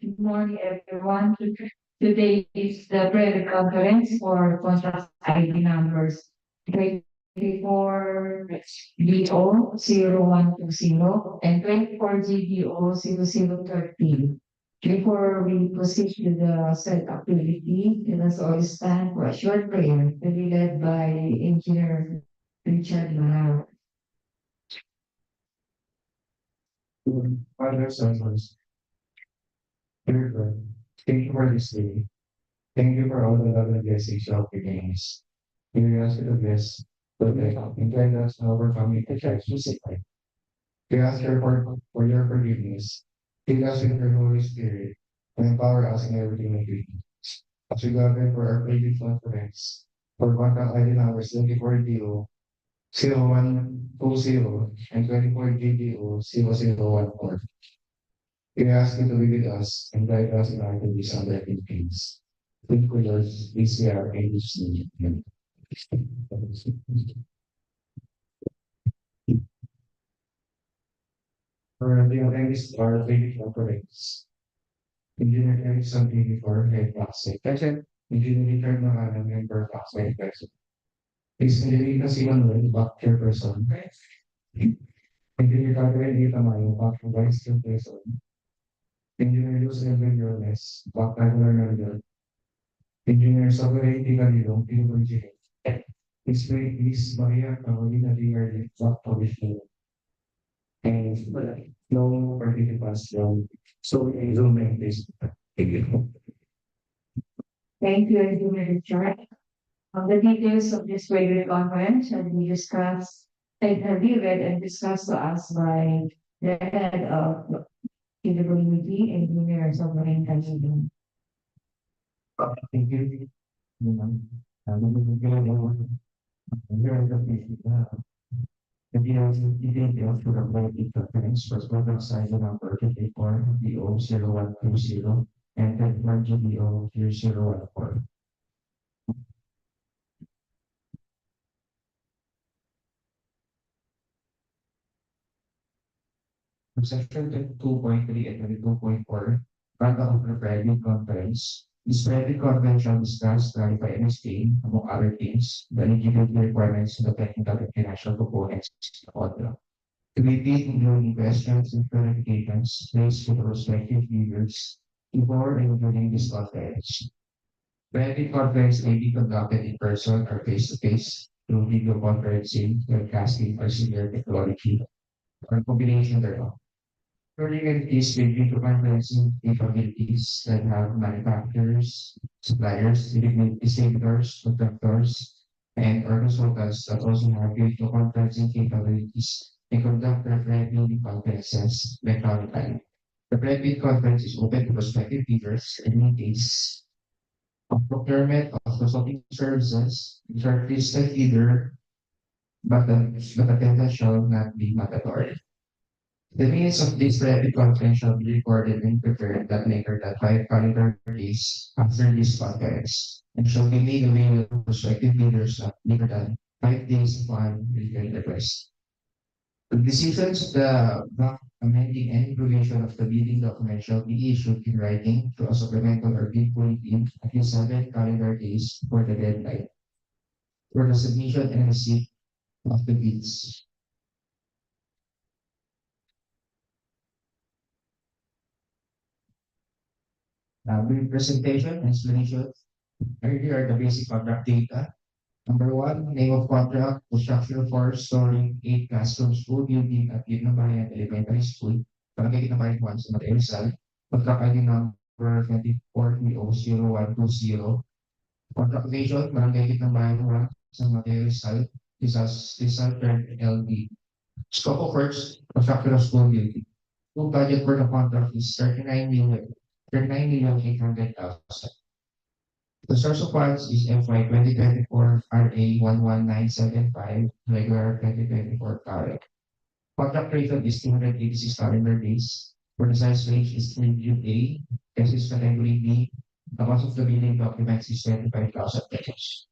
Good morning, everyone. Today is the prayer conference for contract ID numbers 24 BO 0120 and 24 GBO 0013. Before we proceed to the set activity, let us all stand for a short prayer to be led by Engineer Richard Manaro. Father, Son, dear God, thank you for this day. Thank you for all the love and blessings you have given us. We ask you to bless, protect, and guide us in overcoming the challenges in life. We ask you for your forgiveness. Fill us with your Holy Spirit and empower us in everything we do. As we gather for our previous conference, for contact ID numbers 24DO 0120 and 24GDO 0014. We ask you to be with us and guide us in our days and their things. Thank you, Lord. Please we are AHC. For the events are daily conference. Engineer Erickson 84 head plastic. Present. Engineer Richard Mahalan member plastic present. Please engineer kasi Manuel back chairperson. Engineer Catherine A. Tamayo back vice chairperson. Engineer Luz Edwin Yornes back regular member. Engineer Samuel T. Galilong, Engineer. Please Maria Carolina Diardi, back position. And no participants from so in Zoom and please. Thank you. Thank you, Engineer Richard. The details of this radio conference shall be discussed and have been read and discussed to us by the head of PWD, Engineer Sovereign Canadian. Thank you. Here are the details for the blanket conference was program size number 24 DO 0120 and 21 GBO 0014. Section 2.3 and 22.4, conduct of the private conference. This private conference shall discuss, clarify, and explain, among other things, the eligibility requirements and the technical and financial components of the contract. To be paid, including questions and clarifications placed with the respective leaders before and including this conference. Private conference may be conducted in person or face-to-face through video conferencing, webcasting, or similar technology, or a combination thereof. Learning entities will be to conferencing capabilities that have manufacturers, suppliers, distributors, contractors, and or consultants that also have video conferencing capabilities and conduct referendum conferences electronically. The private conference is open to prospective bidders and in case of procurement of consulting services, which are listed either, but attendance shall not be mandatory. The minutes of this private conference shall be recorded and prepared that later than 5 calendar days after this conference, and shall be made available to prospective bidders not later than 5 days upon written request. The decisions of the block amending any provision of the bidding document shall be issued in writing to a supplemental or bid bulletin at least 7 calendar days for the deadline for the submission and receipt of the bids. Brief presentation and explanation. Here are the basic contract data. Number one, name of contract, construction for storing 8 classroom school building at Gitnabayan Elementary School, Barangay Gitnabayan 1 sa Rizal. Contract ID number 24PO0120. Contract location, Barangay Gitnabayan 1 sa Rizal, Rizal LD. Scope of works, construction of school building. Full budget for the contract is 39,800,000. The source of funds is FY 2024 RA 11975, regular 2024 current. Contract period is 286 calendar days. For the size range is 3A, cases category B. The cost of the billing documents is 25,000 pesos.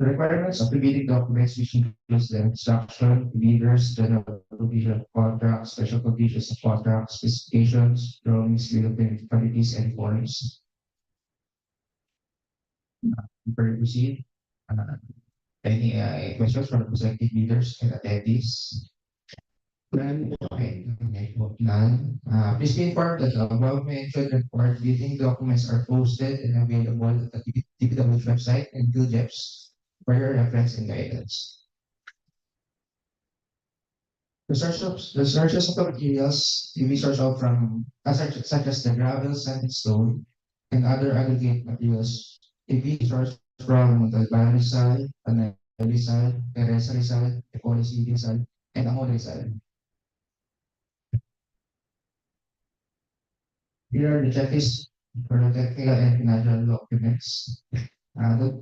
The requirements of the bidding documents, which includes the instruction, leaders, general provision of contracts, special conditions of contracts, specifications, drawings, bill of quantities, and forms. Before we proceed, uh, any questions from the prospective leaders and attendees? None. Okay, none. Please be informed that the above mentioned required bidding documents are posted and available at the DPWH website and GILGEPS for your reference and guidance. The sources of the materials can be sourced out from such as the gravel, sand, and stone, and other aggregate materials can be sourced from the Rizal, Panay Rizal, Teresa Rizal, Ecology Rizal, and Amon Rizal. Here are the checklists for the technical and financial documents.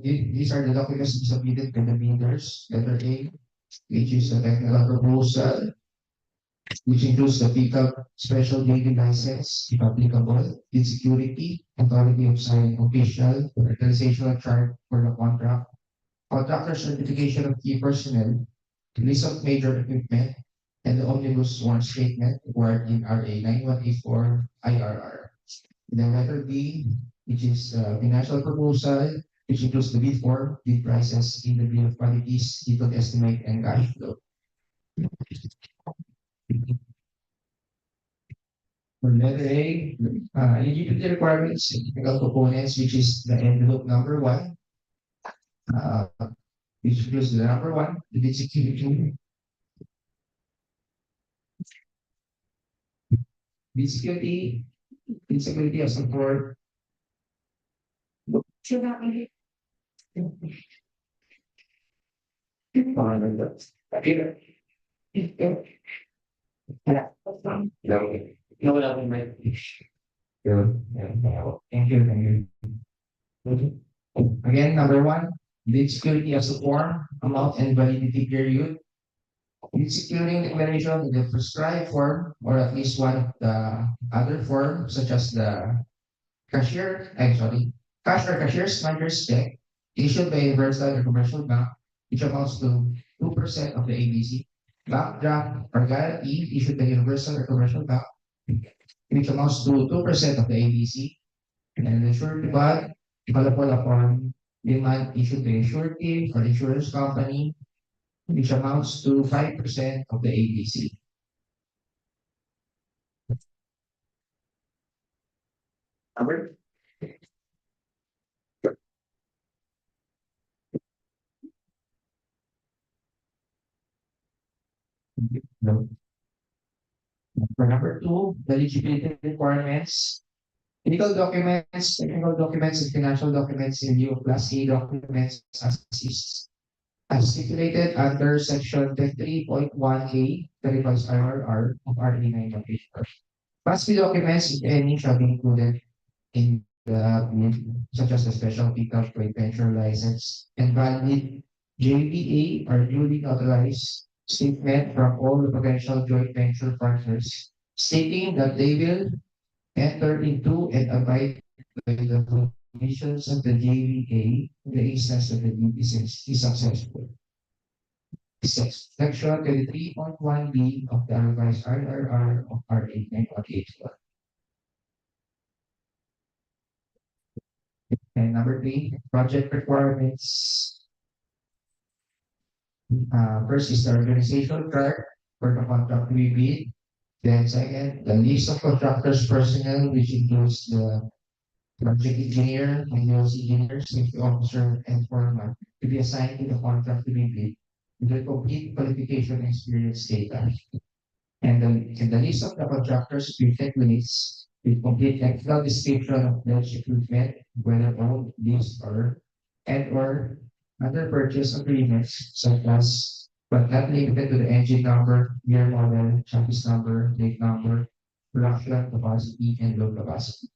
These are the documents submitted by the bidders. Letter A, which is a technical proposal, which includes the pickup special daily license, if applicable, bid security, authority of signing official, organizational chart for the contract, contractor certification of key personnel, list of major equipment, and the omnibus warrant statement required in RA 9184 IRR. Then letter B, which is financial proposal, which includes the bid form, bid prices, in the bill of quantities, detailed estimate, and cash flow. For letter A, eligibility requirements, technical components, which is the envelope number one, uh, which includes the number one, the bid security, bid security, bid security of support. No, wala akong mic. Yun. Thank you, thank you. Again, number one, bid security as a form, amount and validity period. Bid securing declaration in the prescribed form or at least one of the other form, such as the cash or cashier's manager's check issued by a universal or commercial bank, which amounts to 2% of the ABC. Bank draft or guarantee issued by universal or commercial bank, which amounts to 2% of the ABC. And the surety bond, available upon demand issued by a surety or insurance company, which amounts to 5% of the ABC. Number? No. For number two, the eligibility requirements. Technical documents, and financial documents in lieu of Class A documents as stipulated under Section 3.1A, the revised IRR of RA 918. Class B documents, if any, shall be included in the such as the special pickup joint venture license and valid JVA or duly authorized statement from all the potential joint venture partners stating that they will enter into and abide by the conditions of the JVA in the instance that the deed is successful. Section 23.1B of the revised RRR of RA 981. And number three, project requirements. First is the organizational chart for the contract to be bid. Then second, the list of contractors personnel, which includes the project engineer, maintenance engineer, safety officer, and foreman to be assigned to the contract to be bid with the complete qualification experience data. And the list of the contractors with checklists with complete technical description of their equipment, whether owned, leased, or other purchase agreements, such as but not limited to the engine number, year model, chassis number, make number, production capacity, and load capacity.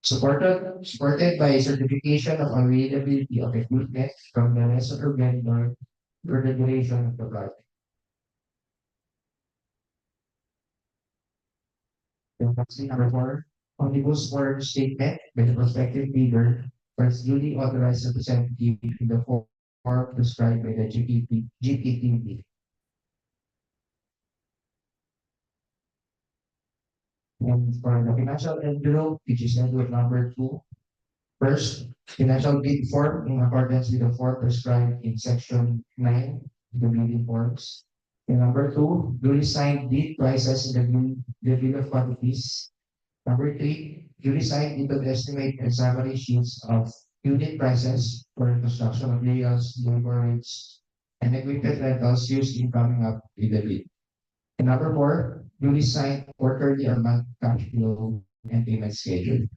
Supported by certification of availability of equipment from the rest of the vendor for the duration of the project. Then lastly, number four, omnibus word statement by the prospective bidder for its duly authorized representative in the form form prescribed by the GPTV. And for the financial envelope, which is envelope number 2, first, financial bid form in accordance with the form prescribed in section 9 of the bidding forms. And number 2, duly signed bid prices in the bill of quantities. Number 3, duly signed into the estimate and summary sheets of unit prices for construction materials, labor rates, and equipment rentals used in coming up with the bid. And number 4, duly signed quarterly or month cash flow and payment schedule.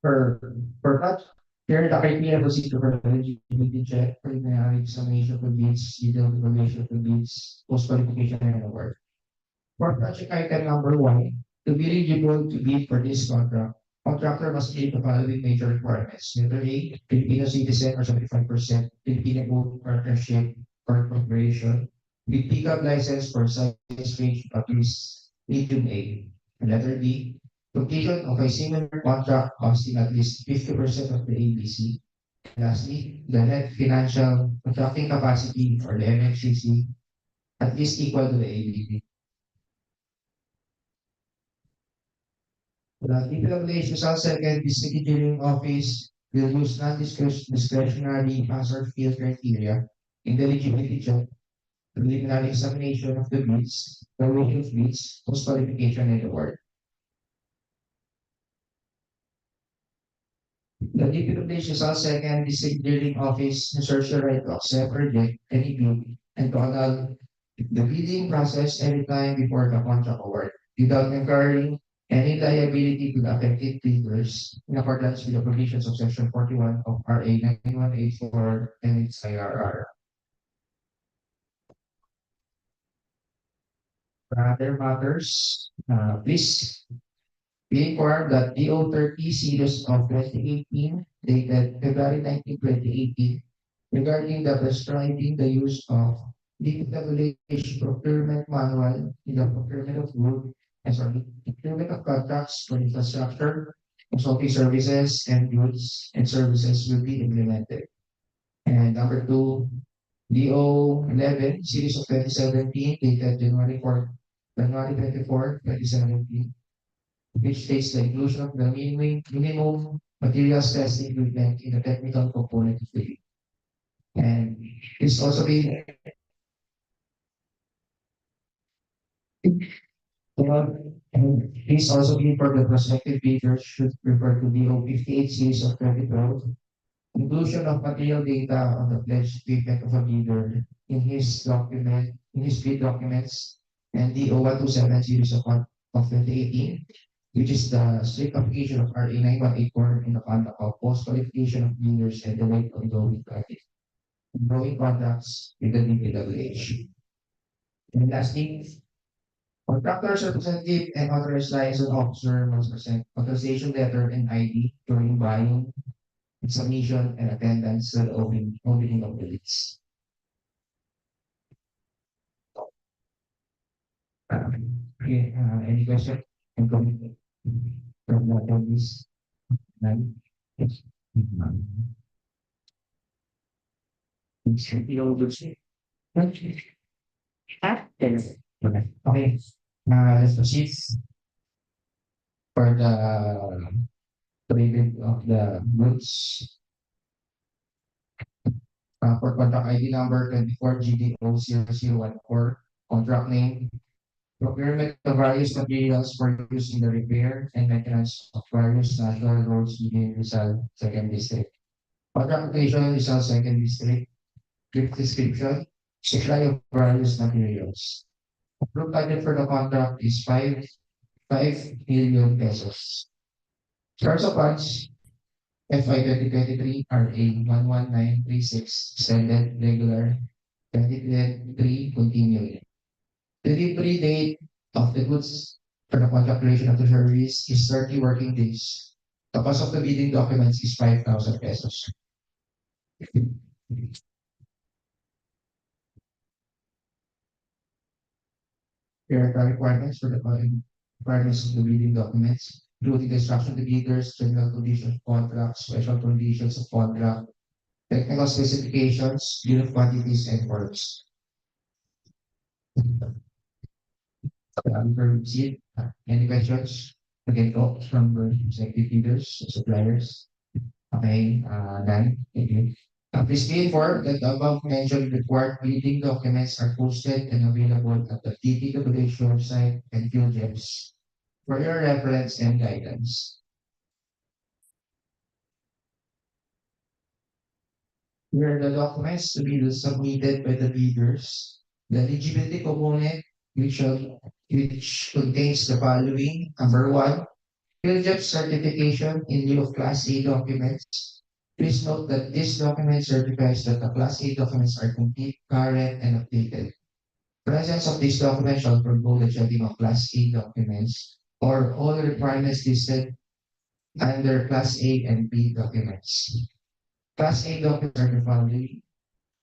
For that, here the criteria procedure for the eligibility check, preliminary examination for bids, detailed evaluation for bids, post-qualification and award. For project item number 1, to be eligible to bid for this contract, contractor must meet the following major requirements. Letter A, Filipino citizen or 75% Filipino partnership or corporation with pickup license for size range of at least medium A. And letter B, completion of a similar contract costing at least 50% of the ABC. Lastly, the net financial contracting capacity for the MFCC at least equal to the ABC. The DPWH RIZAL second district engineering office will use non-discretionary hazard field criteria in the eligibility check, preliminary examination of the bids, evaluation of bids, post-qualification and award. The DPWH RIZAL second district engineering office reserves the right to accept, reject any bid and to annul the bidding process anytime before the contract award without incurring any liability to the affected bidders in accordance with the provisions of Section 41 of RA 9184 and its IRR. For other matters, please be informed that DO 30 series of 2018 dated February 19, 2018 regarding the prescribing the use of DPWH procurement manual in the procurement of wood and sorry, procurement of contracts for infrastructure, consulting services, and goods and services will be implemented. And number 2, DO 11 series of 2017 dated January 24, 2017, which states the inclusion of the minimum materials testing equipment in the technical component of the and it's also been and please also be for the prospective bidders should refer to DO 58 series of 2012. Inclusion of material data on the pledged equipment of a bidder in his bid documents, and DO 127 series of 2018, which is the strict application of RA 9184 in the conduct of post-qualification of bidders and the rate ongoing contracts with the DPWH. And lastly, contractor's representative and authorized liaison officer must present authorization letter and ID during buying, submission, and attendance at the opening of the bids. Okay, any question? And comment from the attendees? None? Yes. Okay. Yes. Okay. Let's proceed for the trading of the goods. For contract ID number 24GDO0014, contract name, procurement of various materials for use in the repair and maintenance of various national roads within Rizal Second District. Contract location Rizal Second District, brief description, supply of various materials. Approved budget for the contract is 5 million pesos. Source of funds, FY 2023 RA 11936 extended regular 2023 continuing. The delivery date of the goods for the contract duration of the service is 30 working days. The cost of the bidding documents is 5,000 pesos. Here are the requirements for the requirements of the bidding documents. including the instruction to bidders, general conditions of contract, special conditions of contract, technical specifications, bill of quantities, and works. Proceed. Any questions? Again, talk from the executive leaders, suppliers. Okay, done. Thank you. Please be informed that the above mentioned required bidding documents are posted and available at the DPWH website and field reps for your reference and guidance. Here are the documents to be submitted by the bidders. The eligibility component, which contains the following. Number one, field rep certification in lieu of Class A documents. Please note that this document certifies that the Class A documents are complete, current, and updated. Presence of this document shall forego the checking of Class A documents or all requirements listed under Class A and B documents. Class A documents are the following.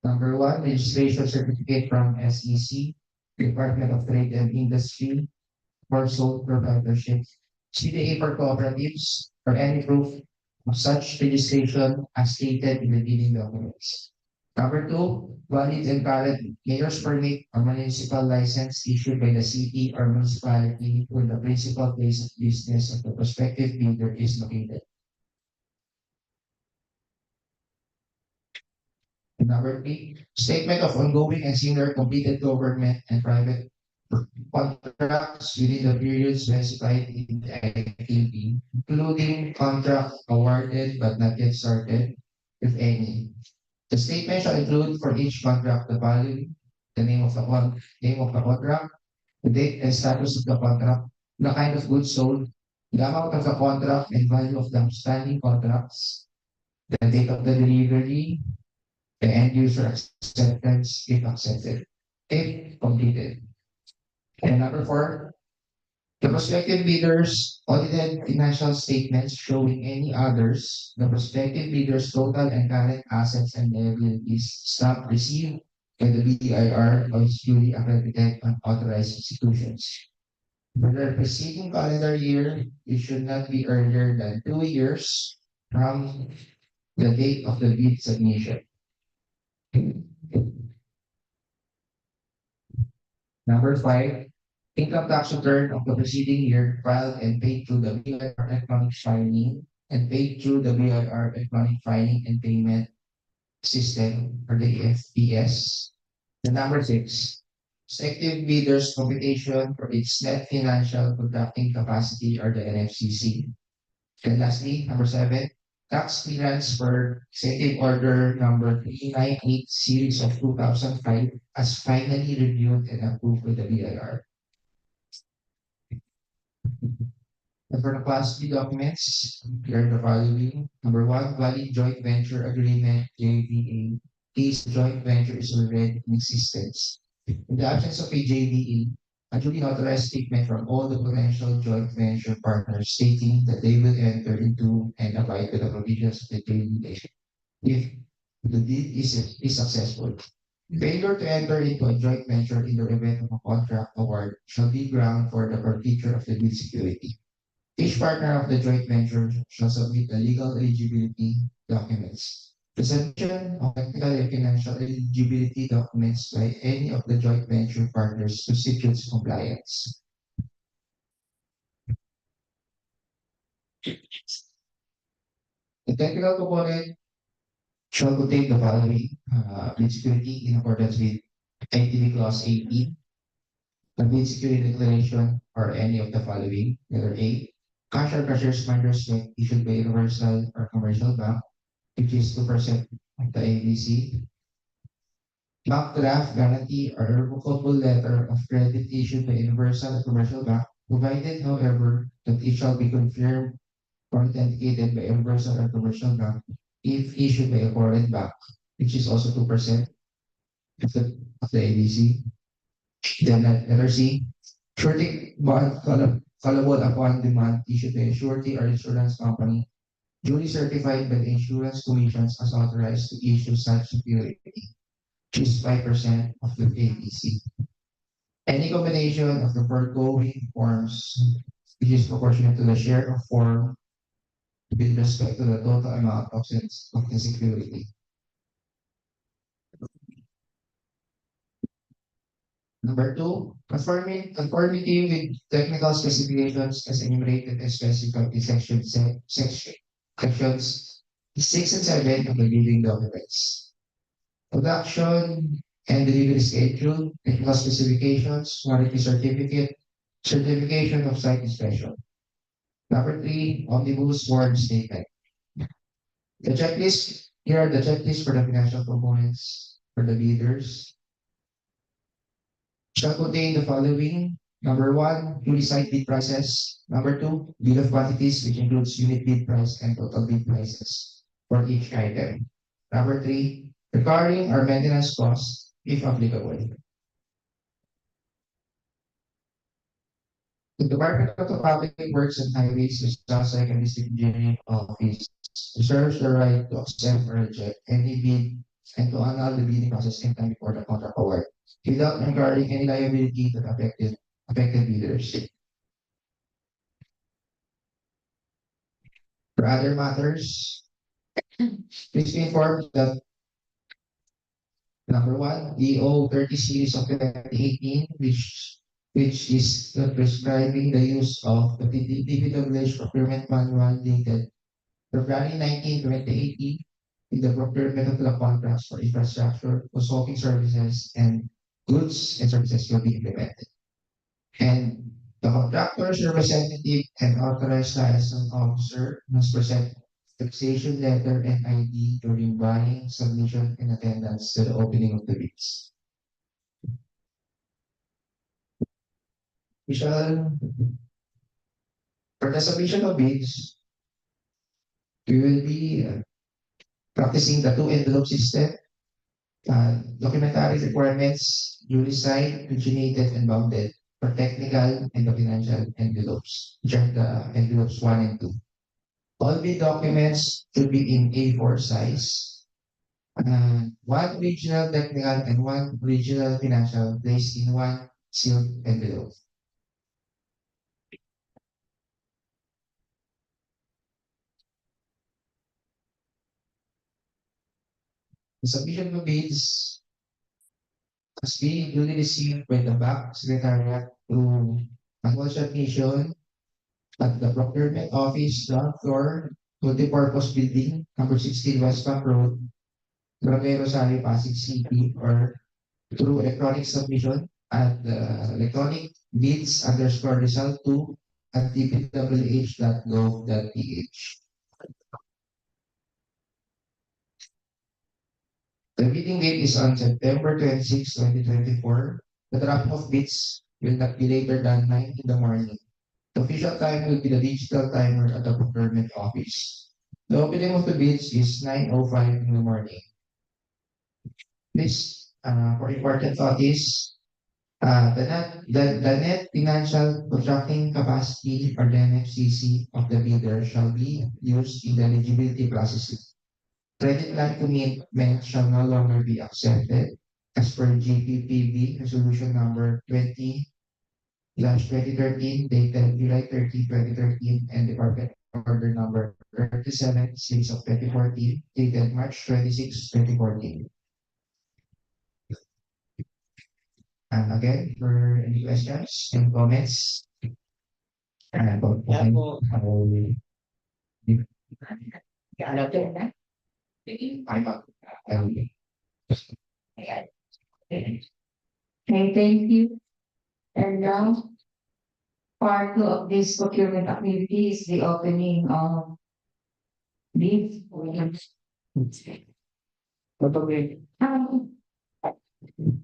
Number one, registration certificate from SEC, Department of Trade and Industry, for sole proprietorship, CDA for cooperatives, or any proof of such registration as stated in the dealing documents. Number two, valid and current mayor's permit or municipal license issued by the city or municipality where the principal place of business of the prospective bidder is located. Number three, statement of ongoing and similar completed government and private contracts within the period specified in the activity, including contract awarded but not yet started, if any. The statement shall include for each contract the following: the name of the contract, the date and status of the contract, the kind of goods sold, the amount of the contract and value of the outstanding contracts, the date of the delivery, the end user acceptance if accepted, if completed. And number four, the prospective bidders audited financial statements showing any others, the prospective bidders' total and current assets and liabilities stamp received by the BIR or its duly accredited and authorized institutions. For the preceding calendar year, it should not be earlier than 2 years from the date of the bid submission. Number five, income tax return of the preceding year filed and paid through the BIR electronic filing and paid through the BIR electronic filing and payment system or the EFPS. The number six, prospective bidders computation for its net financial contracting capacity or the NFCC. And lastly, number seven, tax clearance for executive order number 398 series of 2005 as finally reviewed and approved by the BIR. And for the Class B documents, here are the following. Number one, valid joint venture agreement, JVA. This joint venture is already in existence. In the absence of a JVA, a duly notarized statement from all the potential joint venture partners stating that they will enter into and abide by the provisions of the JVA if the deed is successful. Failure to enter into a joint venture in the event of a contract award shall be ground for the forfeiture of the deed security. Each partner of the joint venture shall submit the legal eligibility documents. The submission of technical and financial eligibility documents by any of the joint venture partners constitutes compliance. The technical component shall contain the following bid security in accordance with ITV Clause 18, the bid security declaration, or any of the following. Letter A, cash or cashier's minder's check issued by Universal or Commercial Bank, which is 2% of the ABC. Bank draft guarantee or revocable letter of credit issued by Universal or Commercial Bank, provided, however, that it shall be confirmed or authenticated by Universal or Commercial Bank if issued by a foreign bank, which is also 2% of the ABC. Then letter C, surety bond callable upon demand issued by a surety or insurance company duly certified by the insurance commissions as authorized to issue such security, which is 5% of the ABC. Any combination of the foregoing forms which is proportionate to the share of form with respect to the total amount of the security. Number two, conformity with technical specifications as enumerated and specified in sections 6 and 7 of the building documents. Production and delivery schedule, technical specifications, quality certificate, certification of site inspection. Number three, omnibus board statement. The checklist, here are the checklists for the financial components for the bidders. Shall contain the following. Number one, fully site bid prices. Number two, bill of quantities, which includes unit bid price and total bid prices for each item. Number three, recurring or maintenance costs, if applicable. The Department of the Public Works and Highways is the second district engineering office reserves the right to accept or reject any bid and to annul the bidding process anytime before the contract award without incurring any liability to the affected bidders. For other matters, please be informed that number one, EO 30 series of 2018, which is prescribing the use of the DPWH procurement manual dated February 19, 2018, in the procurement of the contracts for infrastructure, consulting services, and goods and services will be implemented. And the contractor's representative and authorized liaison officer must present taxation letter and ID during buying, submission, and attendance to the opening of the bids. We shall, for the submission of bids, we will be practicing the two envelope system, documentary requirements, duly signed, originated, and bounded for technical and the financial envelopes, which are the envelopes 1 and 2. All bid documents should be in A4 size. One regional technical and one regional financial placed in one sealed envelope. The submission of bids must be duly received by the back secretariat through manual submission at the procurement office, ground floor, multi-purpose building, number 16 West Bank Road, Barangay Rosario, Pasig City, or through electronic submission at the electronic bids underscore result 2 at dpwh.gov.ph. The meeting date is on September 26, 2024. The drop of bids will not be later than 9 in the morning. The official time will be the digital timer at the procurement office. The opening of the bids is 9:05 in the morning. This, for important thought is, the net financial contracting capacity or the NFCC of the bidder shall be used in the eligibility processing. Credit line commitment shall no longer be accepted as per GPPB resolution number 20/2013 dated July 30, 2013 and Department Order number 37 6 of 2014 dated March 26, 2014. And again, for any questions and comments, and Yeah po. I'm up. Okay, thank you. And now, part two of this procurement activity is the opening of bids. Kapag